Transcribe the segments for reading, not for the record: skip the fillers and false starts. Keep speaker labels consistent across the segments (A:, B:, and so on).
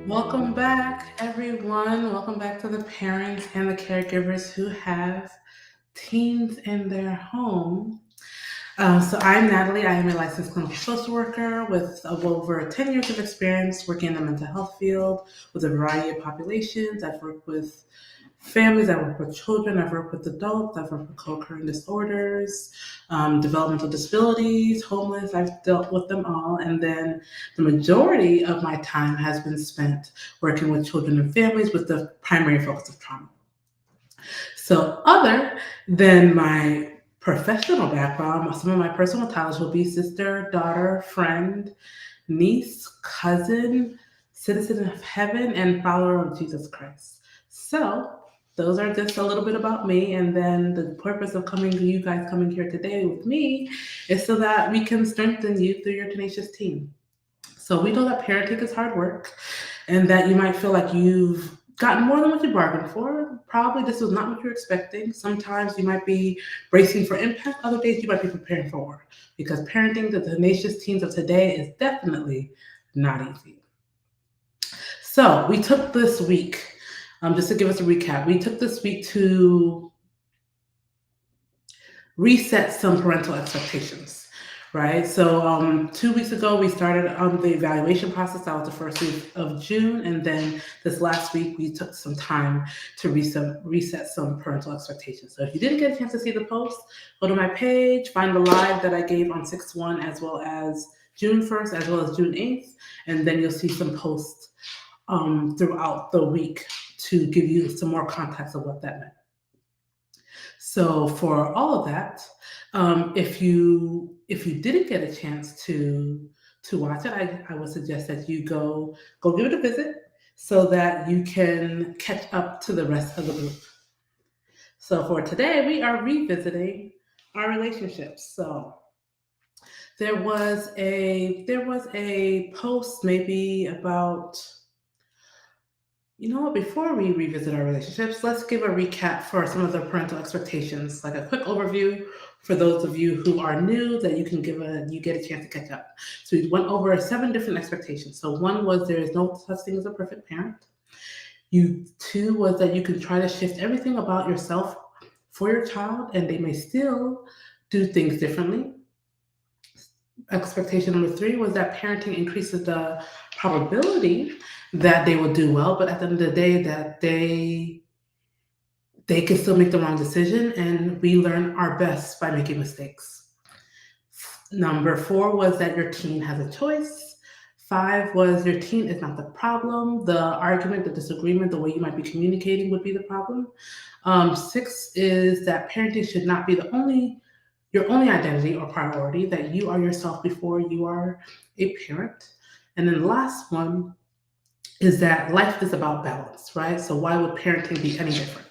A: Welcome back, everyone. Welcome back to the parents and the caregivers who have teens in their home. So I'm Natalie. I am a licensed clinical social worker with over 10 years of experience working in the mental health field with a variety of populations. I've worked with families, I've worked with children, I've worked with adults, I've worked with co-occurring disorders, developmental disabilities, homeless. I've dealt with them all. And then the majority of my time has been spent working with children and families with the primary focus of trauma. So, other than my professional background, some of my personal titles will be sister, daughter, friend, niece, cousin, citizen of heaven, and follower of Jesus Christ. So, those are just a little bit about me. And then the purpose of coming to you guys coming here today with me is so that we can strengthen you through your tenacious team. So, we know that parenting is hard work and that you might feel like you've gotten more than what you bargained for. Probably this was not what you're expecting. Sometimes you might be bracing for impact, other days you might be preparing for war. Because parenting the tenacious teens of today is definitely not easy. So we took this week, just to give us a recap, we took this week to reset some parental expectations, right? So 2 weeks ago, we started the evaluation process. That was the first week of June. And then this last week, we took some time to reset some parental expectations. So if you didn't get a chance to see the post, go to my page, find the live that I gave on 6/1 as well as June 1st, as well as June 8th. And then you'll see some posts throughout the week to give you some more context of what that meant. So for all of that, if you didn't get a chance to watch it, I would suggest that you go give it a visit so that you can catch up to the rest of the group. So for today, we are revisiting our relationships. So there was a post maybe about, before we revisit our relationships, let's give a recap for some of the parental expectations, like a quick overview for those of you who are new that you get a chance to catch up. So we went over 7 different expectations. So one was there is no such thing as a perfect parent. Two was that you can try to shift everything about yourself for your child and they may still do things differently. Expectation number 3 was that parenting increases the probability that they will do well, but at the end of the day, that they can still make the wrong decision, and we learn our best by making mistakes. Number 4 was that your teen has a choice. 5 was your teen is not the problem. The argument, the disagreement, the way you might be communicating would be the problem. 6 is that parenting should not be your only identity or priority, that you are yourself before you are a parent. And then the last one is that life is about balance, right? So why would parenting be any different?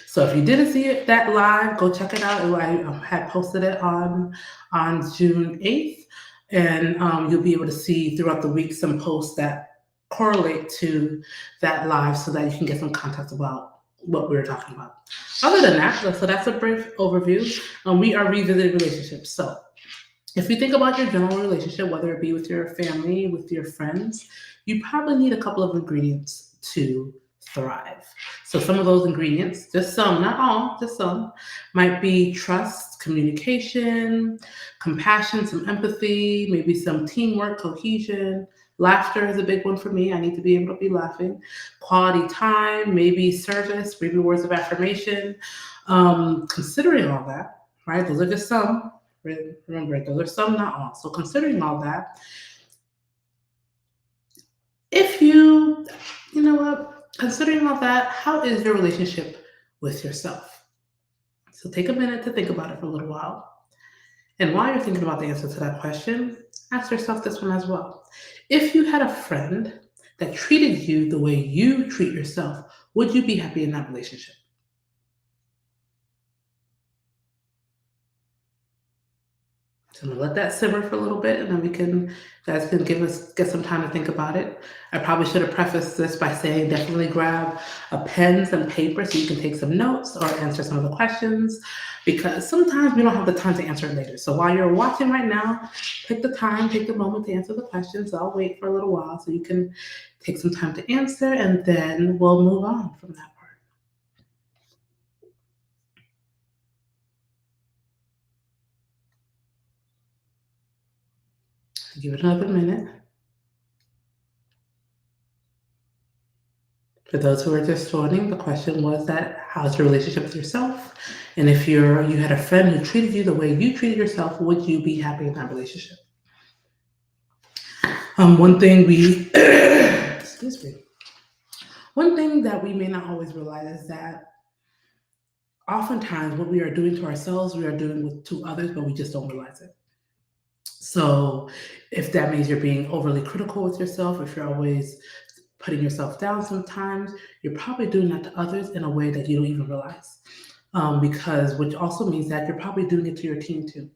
A: So if you didn't see it that live, go check it out. I had posted it on June 8th, and you'll be able to see throughout the week some posts that correlate to that live so that you can get some context about what we were talking about. Other than that, so that's a brief overview. We are revisiting relationships. So if you think about your general relationship, whether it be with your family, with your friends, you probably need a couple of ingredients to thrive. So some of those ingredients, just some, not all, just some, might be trust, communication, compassion, some empathy, maybe some teamwork, cohesion. Laughter is a big one for me. I need to be able to be laughing. Quality time, maybe service, maybe words of affirmation. Considering all that, right? Those are just some. Remember, those are some, not all. So considering all that, if you know what, considering all that, how is your relationship with yourself? So take a minute to think about it for a little while. And while you're thinking about the answer to that question, ask yourself this one as well. If you had a friend that treated you the way you treat yourself, would you be happy in that relationship? So I'm gonna let that simmer for a little bit, and then you guys can get some time to think about it. I probably should have prefaced this by saying definitely grab a pen, some paper, so you can take some notes or answer some of the questions, because sometimes we don't have the time to answer it later. So while you're watching right now, take the moment to answer the questions. I'll wait for a little while so you can take some time to answer, and then we'll move on from that part. Give it another minute. For those who are just joining, the question was that how's your relationship with yourself? And if you had a friend who treated you the way you treated yourself, would you be happy in that relationship? One thing we excuse me. One thing that we may not always realize is that oftentimes what we are doing to ourselves, we are doing to others, but we just don't realize it. So if that means you're being overly critical with yourself, if you're always putting yourself down sometimes, you're probably doing that to others in a way that you don't even realize. Because which also means that you're probably doing it to your team too.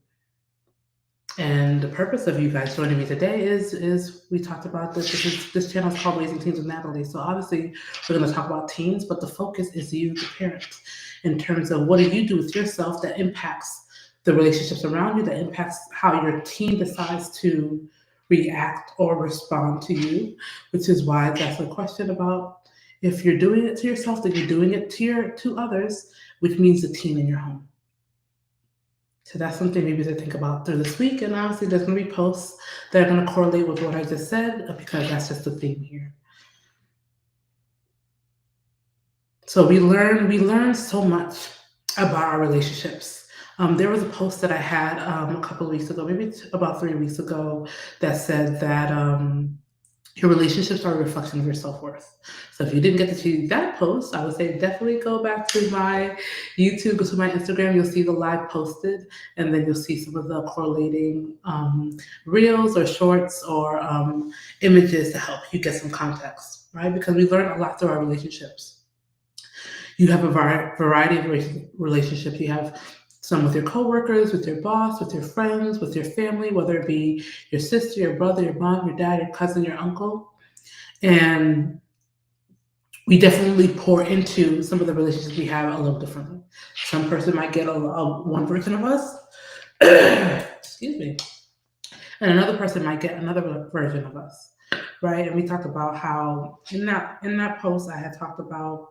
A: And the purpose of you guys joining me today is we talked about this channel is called Raising Teens with Natalie. So obviously we're going to talk about teens, but the focus is you, the parents, in terms of what do you do with yourself that impacts the relationships around you, that impacts how your teen decides to react or respond to you, which is why that's a question about if you're doing it to yourself, then you're doing it to others, which means the teen in your home. So that's something maybe to think about through this week. And obviously, there's going to be posts that are going to correlate with what I just said because that's just the theme here. So we learn so much about our relationships. There was a post that I had a couple of weeks ago, maybe about 3 weeks ago, that said that your relationships are a reflection of your self-worth. So if you didn't get to see that post, I would say definitely go back to my YouTube, go to my Instagram, you'll see the live posted, and then you'll see some of the correlating reels or shorts or images to help you get some context, right? Because we learn a lot through our relationships. You have a variety of relationships. You have some with your coworkers, with your boss, with your friends, with your family, whether it be your sister, your brother, your mom, your dad, your cousin, your uncle. And we definitely pour into some of the relationships we have a little differently. Some person might get one version of us, excuse me, and another person might get another version of us, right? And we talked about how in that post I had talked about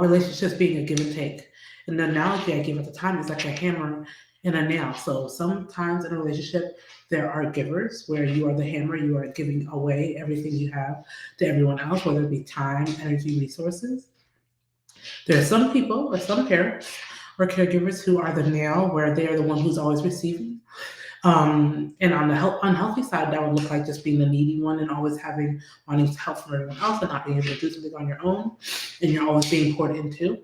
A: relationships being a give and take. And the analogy I gave at the time is like a hammer and a nail. So sometimes in a relationship, there are givers where you are the hammer, you are giving away everything you have to everyone else, whether it be time, energy, resources. There are some people or some parents or caregivers who are the nail, where they are the one who's always receiving. And on the unhealthy side, that would look like just being the needy one and always wanting help from everyone else and not being able to do something on your own, and you're always being poured into.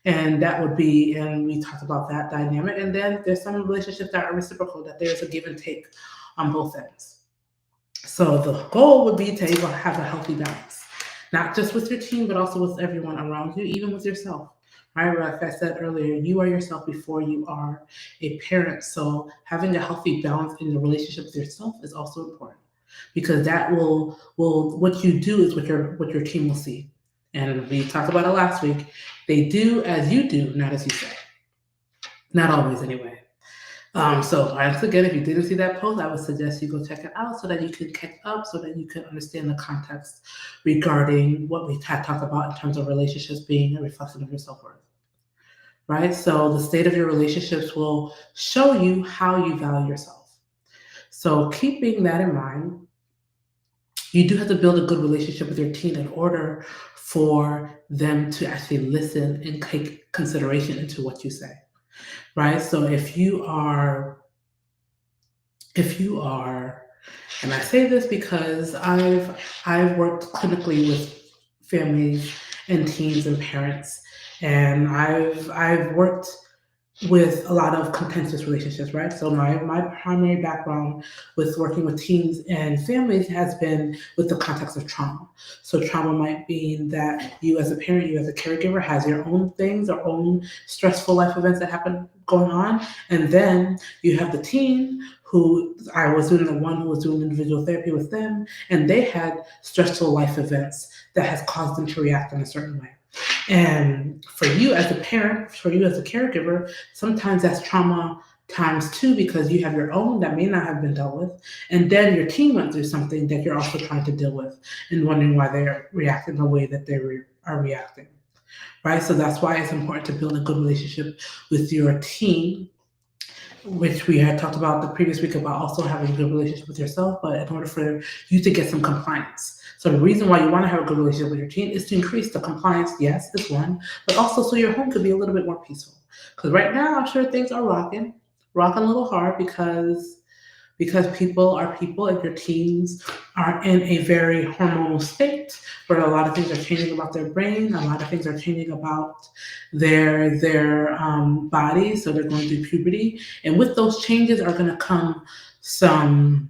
A: And that would be, and we talked about that dynamic. And then there's some relationships that are reciprocal, that there's a give and take on both ends. So the goal would be to have a healthy balance, not just with your team, but also with everyone around you, even with yourself. Right? Like I said earlier, you are yourself before you are a parent. So having a healthy balance in the relationship with yourself is also important, because that will what you do is what your team will see. And we talked about it last week. They do as you do, not as you say. Not always, anyway. So once again, if you didn't see that post, I would suggest you go check it out so that you can catch up, so that you can understand the context regarding what we had talked about in terms of relationships being a reflection of your self-worth. Right? So the state of your relationships will show you how you value yourself. So keeping that in mind, you do have to build a good relationship with your teen in order for them to actually listen and take consideration into what you say, right? So if you are, and I say this because I've worked clinically with families and teens and parents, and I've worked with a lot of contentious relationships, right? So my primary background with working with teens and families has been with the context of trauma. So trauma might mean that you as a parent, you as a caregiver has your own things or own stressful life events that happen going on. And then you have the teen who I was doing the one who was doing individual therapy with them, and they had stressful life events that has caused them to react in a certain way. And for you as a parent, for you as a caregiver, sometimes that's trauma times two because you have your own that may not have been dealt with. And then your team went through something that you're also trying to deal with and wondering why they're reacting the way that are reacting. Right. So that's why it's important to build a good relationship with your team, which we had talked about the previous week about also having a good relationship with yourself, but in order for you to get some compliance. So the reason why you want to have a good relationship with your team is to increase the compliance, yes, is one, but also so your home could be a little bit more peaceful. Because right now I'm sure things are rocking a little hard because people are people and your teens are in a very hormonal state where a lot of things are changing about their brain, a lot of things are changing about their bodies, so they're going through puberty, and with those changes are going to come some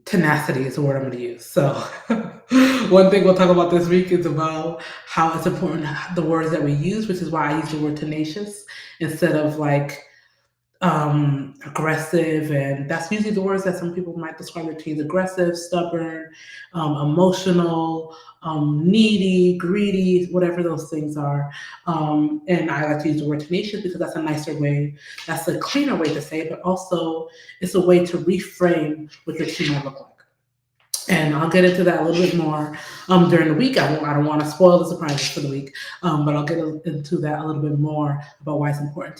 A: tenacity is the word I'm going to use. So one thing we'll talk about this week is about how it's important the words that we use, which is why I use the word tenacious instead of like aggressive, and that's usually the words that some people might describe their teens: aggressive, stubborn, emotional, needy, greedy, whatever those things are. And I like to use the word tenacious because that's a nicer way, that's a cleaner way to say it, but also it's a way to reframe what your teen might look like. And I'll get into that a little bit more during the week. I don't want to spoil the surprises for the week, but I'll get into that a little bit more about why it's important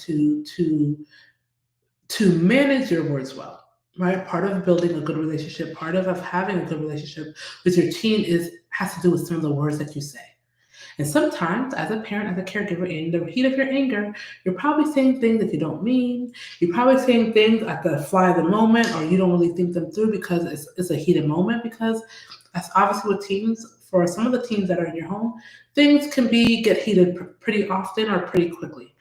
A: to manage your words well, right? Part of building a good relationship, part of having a good relationship with your teen has to do with some of the words that you say. And sometimes, as a parent, as a caregiver, in the heat of your anger, you're probably saying things that you don't mean. You're probably saying things at the fly of the moment, or you don't really think them through because it's a heated moment. Because that's obviously with teens. For some of the teens that are in your home, things can get heated pretty often or pretty quickly,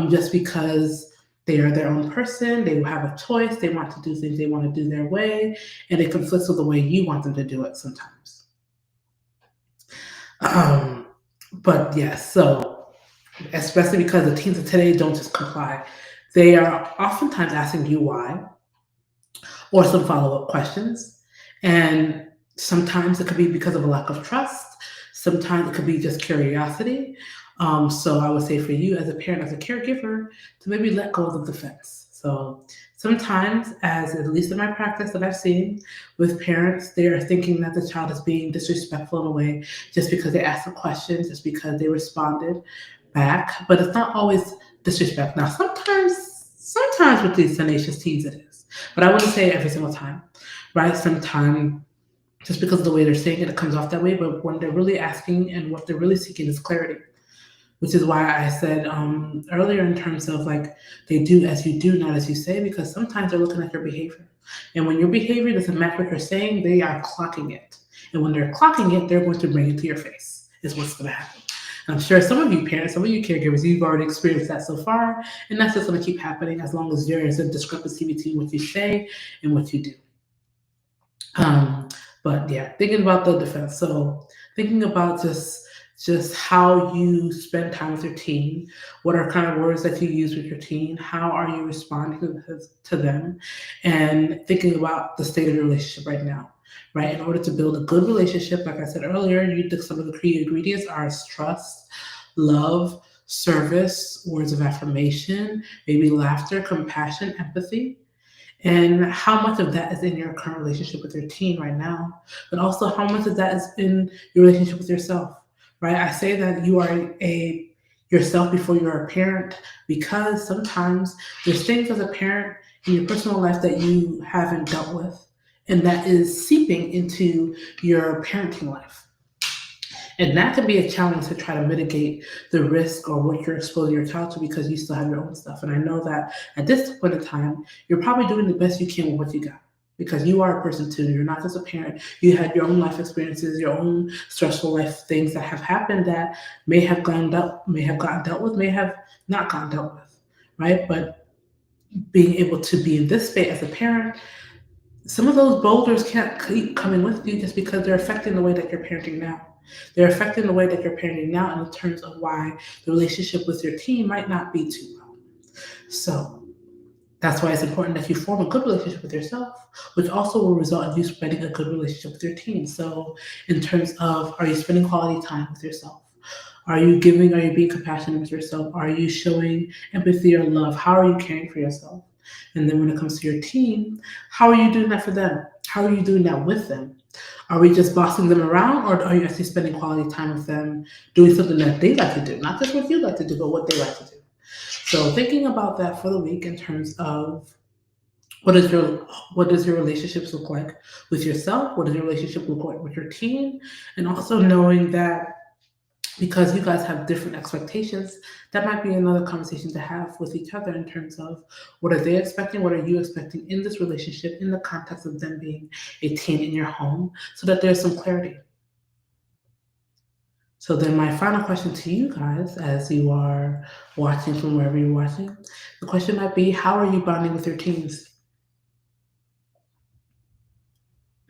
A: just because they are their own person. They have a choice. They want to do things they want to do their way, and it conflicts with the way you want them to do it sometimes. But yes, so especially because the teens of today don't just comply, they are oftentimes asking you why or some follow up questions. And sometimes it could be because of a lack of trust. Sometimes it could be just curiosity. So I would say for you as a parent, as a caregiver, to maybe let go of the defense. So sometimes, as at least in my practice that I've seen with parents, they are thinking that the child is being disrespectful in a way just because they asked a question, just because they responded back. But it's not always disrespect. Now, sometimes with these tenacious teens, it is. But I wouldn't say every single time, right? Sometimes just because of the way they're saying it, it comes off that way. But when they're really asking and what they're really seeking is clarity, which is why I said earlier in terms of like they do as you do, not as you say, because sometimes they're looking at your behavior. And when your behavior doesn't match what you're saying, they are clocking it. And when they're clocking it, they're going to bring it to your face, is what's going to happen. I'm sure some of you parents, some of you caregivers, you've already experienced that so far, and that's just going to keep happening as long as there is a discrepancy between what you say and what you do. But yeah, thinking about the defense. So thinking about just how you spend time with your teen, what are kind of words that you use with your teen, how are you responding to them, and thinking about the state of your relationship right now. Right, in order to build a good relationship, like I said earlier, some of the key ingredients are trust, love, service, words of affirmation, maybe laughter, compassion, empathy, and how much of that is in your current relationship with your teen right now, but also how much of that is in your relationship with yourself, right? I say that you are a yourself before you're a parent because sometimes there's things as a parent in your personal life that you haven't dealt with, and that is seeping into your parenting life. And that can be a challenge to try to mitigate the risk or what you're exposing your child to because you still have your own stuff. And I know that at this point in time, you're probably doing the best you can with what you got. because you are a person too. You're not just a parent. You had your own life experiences, your own stressful life things that have happened that may have gotten dealt with, may have not gotten dealt with, right? But being able to be in this space as a parent, some of those boulders can't keep coming with you just because they're affecting the way that you're parenting now. They're affecting the way that you're parenting now in terms of why the relationship with your teen might not be too well. So that's why it's important that you form a good relationship with yourself, which also will result in you spending a good relationship with your teen. So, in terms of, are you spending quality time with yourself? Are you giving? Are you being compassionate with yourself? Are you showing empathy or love? How are you caring for yourself? And then when it comes to your teen, how are you doing that for them? How are you doing that with them? Are we just bossing them around, or are you actually spending quality time with them, doing something that they like to do, not just what you like to do, but what they like to do? So thinking about that for the week in terms of what does your relationships look like with yourself? What does your relationship look like with your teen? And also knowing that because you guys have different expectations, that might be another conversation to have with each other in terms of what are they expecting, what are you expecting in this relationship in the context of them being a teen in your home, so that there's some clarity. So then my final question to you guys as you are watching from wherever you're watching, the question might be, how are you bonding with your teens?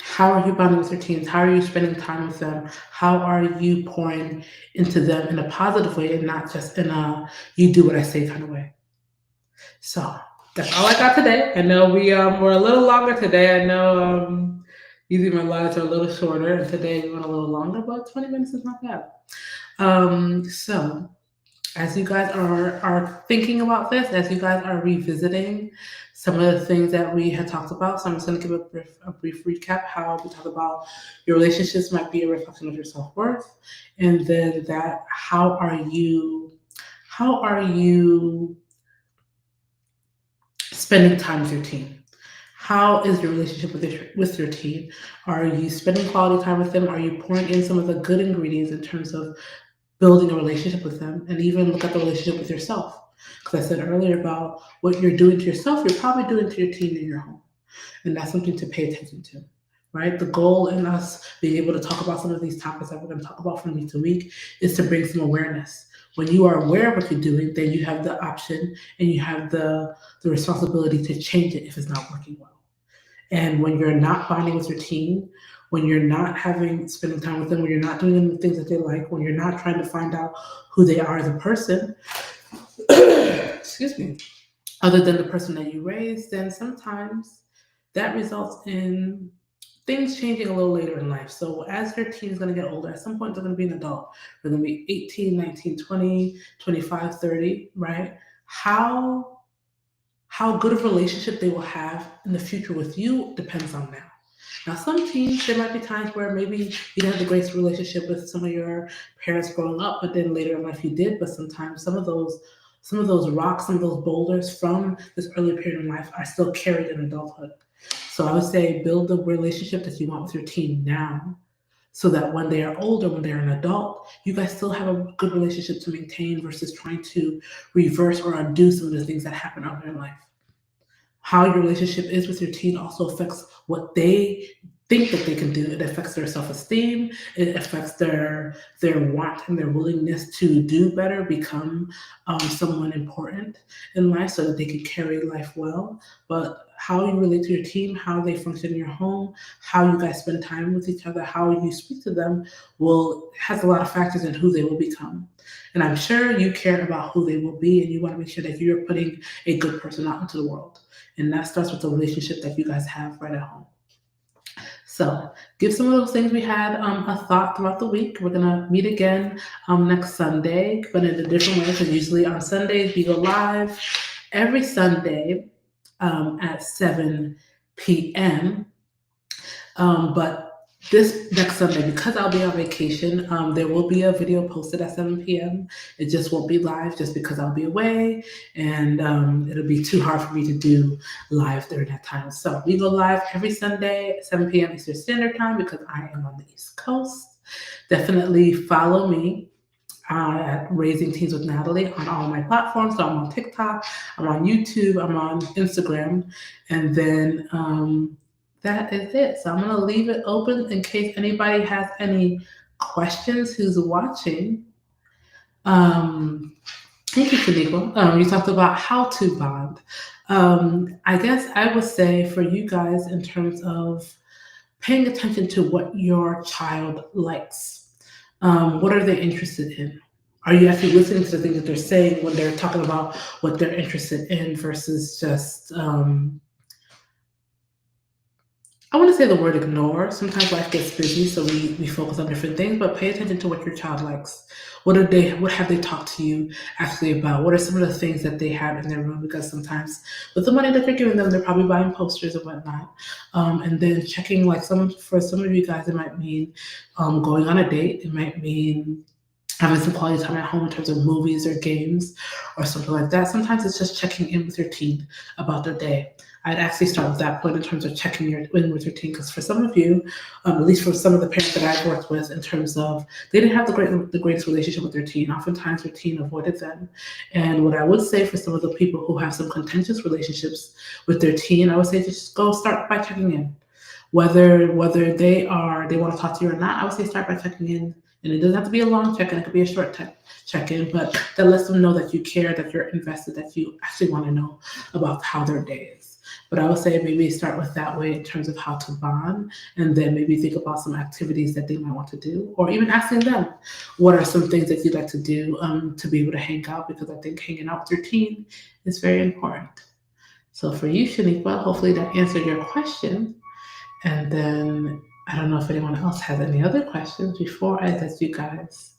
A: How are you bonding with your teens? How are you spending time with them? How are you pouring into them in a positive way and not just in a you do what I say kind of way? So that's all I got today. I know we're a little longer today. I know usually my lives are a little shorter, and today we went a little longer, but 20 minutes is not bad. So as you guys are thinking about this, as you guys are revisiting some of the things that we had talked about, so I'm just going to give a brief recap how we talk about your relationships might be a reflection of your self-worth, and then that how are you spending time with your teen? How is your relationship with your teen? Are you spending quality time with them? Are you pouring in some of the good ingredients in terms of building a relationship with them, and even look at the relationship with yourself? Because I said earlier about what you're doing to yourself, you're probably doing to your teen in your home. And that's something to pay attention to, right? The goal in us being able to talk about some of these topics that we're going to talk about from week to week is to bring some awareness. When you are aware of what you're doing, then you have the option and you have the responsibility to change it if it's not working well. And when you're not bonding with your teen, when you're not spending time with them, when you're not doing the things that they like, when you're not trying to find out who they are as a person, excuse me, other than the person that you raised, then sometimes that results in things changing a little later in life. So as your teen is going to get older, at some point they're going to be an adult. They're going to be 18, 19, 20, 25, 30, right? How good of a relationship they will have in the future with you depends on now. Now, some teens, there might be times where maybe you didn't have the greatest relationship with some of your parents growing up, but then later in life you did. But sometimes some of those rocks, some of those boulders from this early period in life are still carried in adulthood. So I would say build the relationship that you want with your teen now, so that when they are older, when they're an adult, you guys still have a good relationship to maintain versus trying to reverse or undo some of the things that happen earlier in life. How your relationship is with your teen also affects what they think that they can do. It affects their self-esteem. It affects their want and their willingness to do better, become someone important in life so that they can carry life well. But how you relate to your team, how they function in your home, how you guys spend time with each other, how you speak to them has a lot of factors in who they will become. And I'm sure you care about who they will be, and you want to make sure that you're putting a good person out into the world. And that starts with the relationship that you guys have right at home. So give some of those things we had a thought throughout the week. We're gonna meet again next Sunday, but in a different way. Because usually on Sundays we go live every Sunday at 7 p.m. But this next Sunday, because I'll be on vacation, there will be a video posted at 7 p.m. It just won't be live just because I'll be away, and it'll be too hard for me to do live during that time. So we go live every Sunday at 7 p.m. Eastern Standard Time because I am on the East Coast. Definitely follow me at Raising Teens with Natalie on all my platforms. So I'm on TikTok, I'm on YouTube, I'm on Instagram, and then that is it. So I'm going to leave it open in case anybody has any questions who's watching. Um, Thank you, Felipe. You talked about how to bond. I guess I would say for you guys, in terms of paying attention to what your child likes, what are they interested in? Are you actually listening to the things that they're saying when they're talking about what they're interested in versus just I want to say the word ignore. Sometimes life gets busy, so we focus on different things, but pay attention to what your child likes. What have they talked to you actually about? What are some of the things that they have in their room? Because sometimes with the money that you're giving them, they're probably buying posters and whatnot. And then checking like for some of you guys, it might mean going on a date. It might mean having some quality time at home in terms of movies or games or something like that. Sometimes it's just checking in with your teen about their day. I'd actually start with that point in terms of checking in with your teen, because for some of you, at least for some of the parents that I've worked with, in terms of they didn't have the greatest relationship with their teen. Oftentimes, their teen avoided them. And what I would say for some of the people who have some contentious relationships with their teen, I would say just go start by checking in. Whether they want to talk to you or not, I would say start by checking in. And it doesn't have to be a long check-in, it could be a short check-in, but that lets them know that you care, that you're invested, that you actually want to know about how their day is. But I would say maybe start with that way in terms of how to bond, and then maybe think about some activities that they might want to do, or even asking them, what are some things that you'd like to do to be able to hang out, because I think hanging out with your teen is very important. So for you, Shaniqua, hopefully that answered your question. And then I don't know if anyone else has any other questions before I let you guys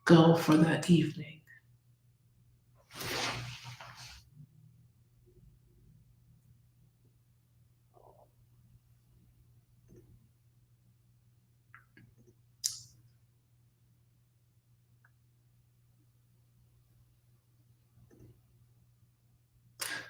A: go for the evening.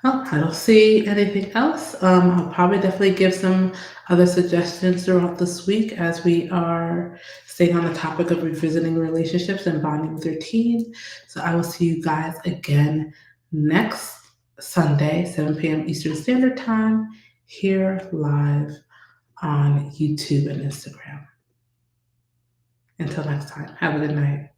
A: Well, I don't see anything else. I'll probably definitely give some other suggestions throughout this week as we are staying on the topic of revisiting relationships and bonding with your teen. So I will see you guys again next Sunday, 7 p.m. Eastern Standard Time, here live on YouTube and Instagram. Until next time, have a good night.